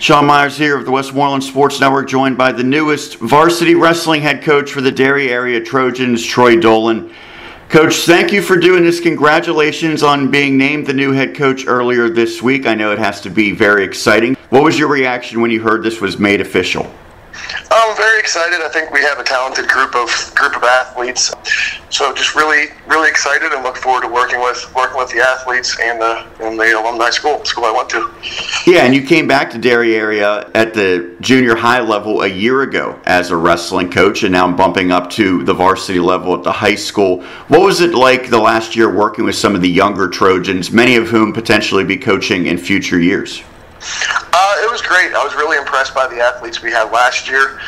Sean Meyers here of the Westmoreland Sports Network, joined by the newest varsity wrestling head coach for the Derry Area Trojans, Troy Dolan. Coach, thank you for doing this. Congratulations on being named the new head coach earlier this week. I know it has to be very exciting. What was your reaction when you heard this was made official? I'm very excited. I think we have a talented group of athletes. So just really excited and look forward to working with the athletes and the alumni school I went to. Yeah, and you came back to Derry Area at the junior high level a year ago as a wrestling coach, and now I'm bumping up to the varsity level at the high school. What was it like the last year working with some of the younger Trojans, many of whom potentially be coaching in future years? It was great. I was really impressed by the athletes we had last year.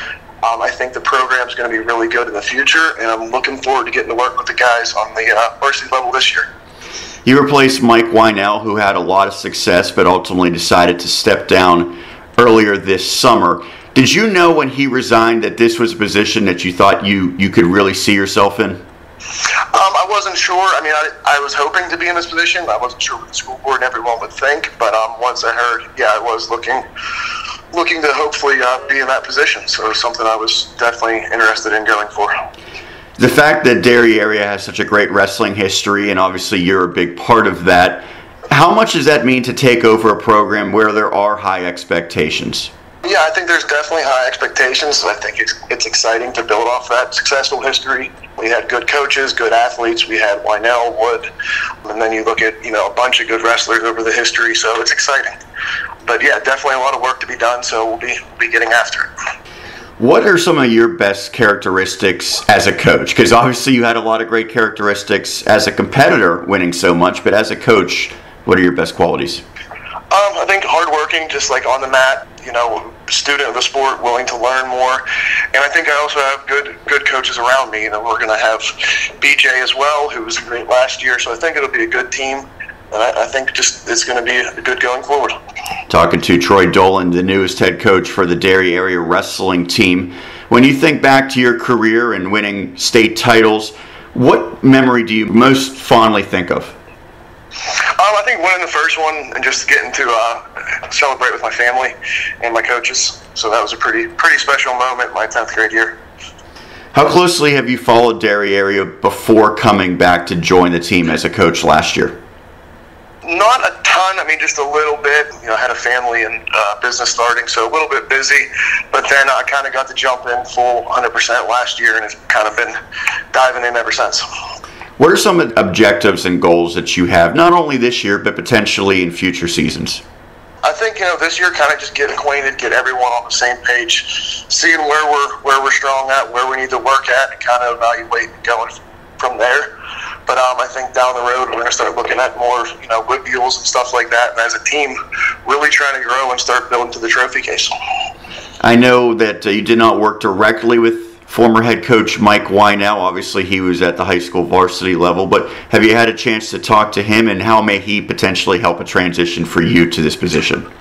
I think the program's going to be really good in the future, and I'm looking forward to getting to work with the guys on the varsity level this year. You replaced Mike Wynell, who had a lot of success but ultimately decided to step down earlier this summer. Did you know when he resigned that this was a position that you thought you could really see yourself in? I wasn't sure. I mean, I was hoping to be in this position. I wasn't sure what the school board and everyone would think, but once I heard, I was looking to hopefully be in that position. So it was something I was definitely interested in going for. The fact that Derry Area has such a great wrestling history, and obviously you're a big part of that, how much does that mean to take over a program where there are high expectations? Yeah, I think there's definitely high expectations. I think it's exciting to build off that successful history. We had good coaches, good athletes. We had Wynell, Wood, and then you look at a bunch of good wrestlers over the history. So it's exciting. But yeah, definitely a lot of work to be done. So we'll be getting after it. What are some of your best characteristics as a coach? Because obviously you had a lot of great characteristics as a competitor, winning so much. But as a coach, what are your best qualities? I think hardworking, just like on the mat, student of the sport, willing to learn more. And I think I also have good coaches around me. We're going to have BJ as well, who was great last year. So I think it'll be a good team. And I think just it's going to be good going forward. Talking to Troy Dolan, the newest head coach for the Derry Area wrestling team. When you think back to your career and winning state titles, what memory do you most fondly think of? I think winning the first one and just getting to celebrate with my family and my coaches. So that was a pretty special moment my 10th grade year. How closely have you followed Derry Area before coming back to join the team as a coach last year? Not a ton. I mean, just a little bit. I had a family and business starting, so a little bit busy. But then I kind of got to jump in full 100% last year, and it's kind of been diving in ever since. What are some objectives and goals that you have, not only this year, but potentially in future seasons? I think, this year kind of just get acquainted, get everyone on the same page, seeing where we're strong at, where we need to work at, and kind of evaluate and going from there. But I think down the road, we're going to start looking at more, good deals and stuff like that. And as a team, really trying to grow and start building to the trophy case. I know that you did not work directly with former head coach Mike Wynell. Obviously, he was at the high school varsity level, but have you had a chance to talk to him, and how may he potentially help a transition for you to this position?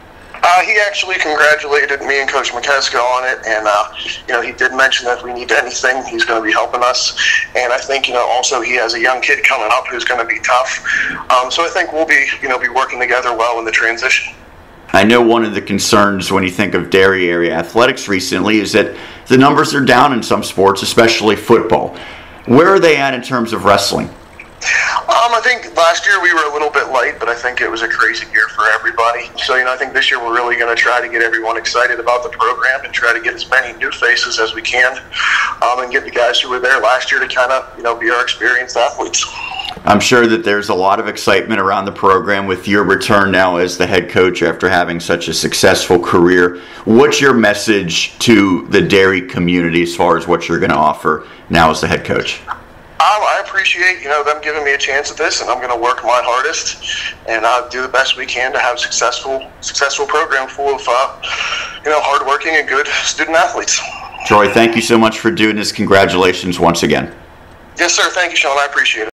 He actually congratulated me and Coach McKeska on it, and he did mention that if we need anything, he's going to be helping us. And I think also he has a young kid coming up who's going to be tough. So I think we'll be working together well in the transition. I know one of the concerns when you think of Derry Area athletics recently is that the numbers are down in some sports, especially football. Where are they at in terms of wrestling? I think last year we were a little bit light, but I think it was a crazy year for everybody. So, I think this year we're really going to try to get everyone excited about the program and try to get as many new faces as we can, and get the guys who were there last year to kind of, be our experienced athletes. I'm sure that there's a lot of excitement around the program with your return now as the head coach after having such a successful career. What's your message to the Derry community as far as what you're going to offer now as the head coach? I appreciate, them giving me a chance at this, and I'm going to work my hardest and do the best we can to have a successful program full of, hardworking and good student athletes. Troy, thank you so much for doing this. Congratulations once again. Yes, sir. Thank you, Sean. I appreciate it.